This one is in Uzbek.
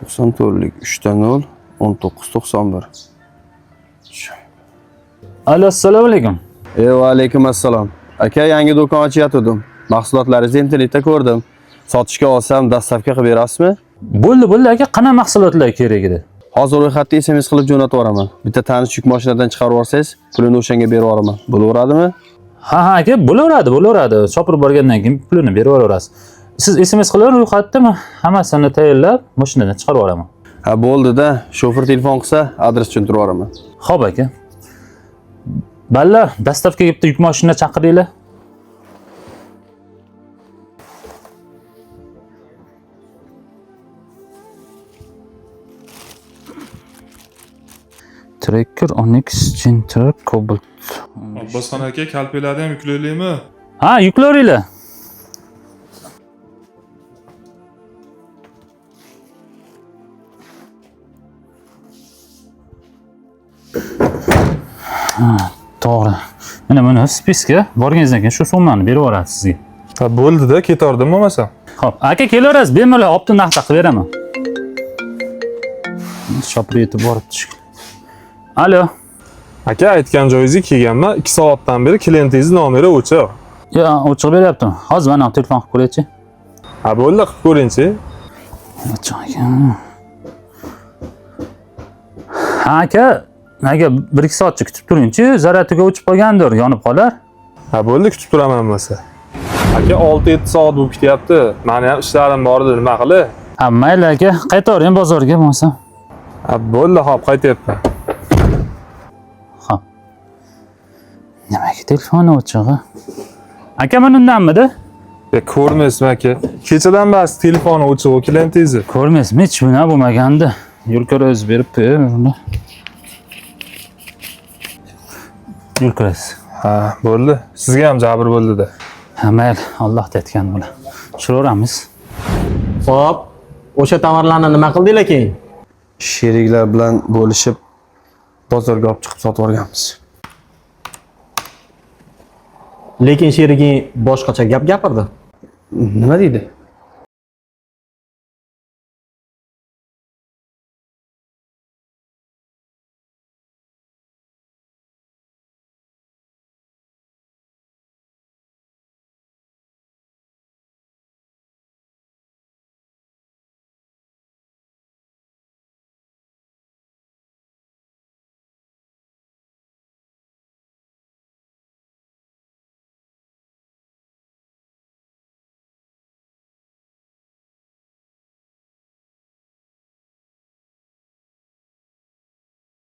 94lik 3 0 1991. Alo, assalomu alaykum. Va alaykum assalom. Aka, yangi do'kon ochyaptim. Mahsulotlaringizni internetda ko'rdim. Sotishga olsam, dastavka qilib berasizmi? Bo'ldi aka, qanaqa mahsulotlar kerak edi? Hozir ro'yxatda SMS qilib jo'natib yuboraman. Bitta tanish yuk mashinadan chiqarib olsangiz, pulini o'shanga berib yuboraman. Bo'laveradimi? Ha aka, bo'laveradi. Chopirib borgandan keyin pulini berib yuborasiz. Siz SMS qilavering, ro'yxatdami? Hammasini tayyorlab, mashinadan chiqarib yuboraman. Ha, bo'ldi-da. Shofer telefon qilsa, adres tushuntirib yuboraman. Xo'p aka. Ballar, dastavkaga bitta yuk mashina chaqiringlar. Tracker Onyx Gentle Cobalt. Abbosxon aka, kalpelarni ham yuklaylikmi? Ha, yuklaveringlar. To'g'ri. Mana buni spiska borganingizdan keyin shu summani berib yuboradi sizga. Ha, bo'ldi-da, ketardim bo'lmasa. Xo'p, aka kelaverasiz, bemalol optin narxda qilib beraman. Shopir yetib boribdi. Alo. Aka, aytgan joyingizga kelganman. 2 soatdan beri klientingiz nomeri o'chiq. Yo, o'chiq beryaptim. Hozir mana telefon qilib ko'raychi. Ha, bo'ldi, qilib ko'ring-chi. O'chiq ekan. Ha, aka, 1-2 soatcha kutib turing-chi, zaryadiga o'chib qolgandir, yonib qolar. Ha, bo'ldi, kutib turaman bo'lmasa. Aka, 6-7 soat bo'lib ketyapti. Meni ham ishlarim bor edi, nima qilay? Ha, mayli aka, qaytaring bozorga bo'lmasa. Ha, bo'ldi, hop, qaytyapman. Xo'p. Nimaga telefoni o'chig'i? Aka, mana undanmidi? Ko'rmaysizmi aka? Kechadan bas telefoni o'chiq klientingizni. Ko'rmaysizmi, hech buna bo'lmagandi. Yurkar o'zi beribdi buni. Yurkar. Ha, bo'ldi. Sizga ham jabr bo'ldi-da. Ha, mayli, Alloh aytgan bilan. Tushaveramiz. Xo'p, o'sha tovarlarni nima qildinglar keyin? Sheriklar bilan bo'lishib, bozorga olib chiqib sotib yuborganmiz. Lekin sheriging boshqacha gap gapirdi. Nima deydi?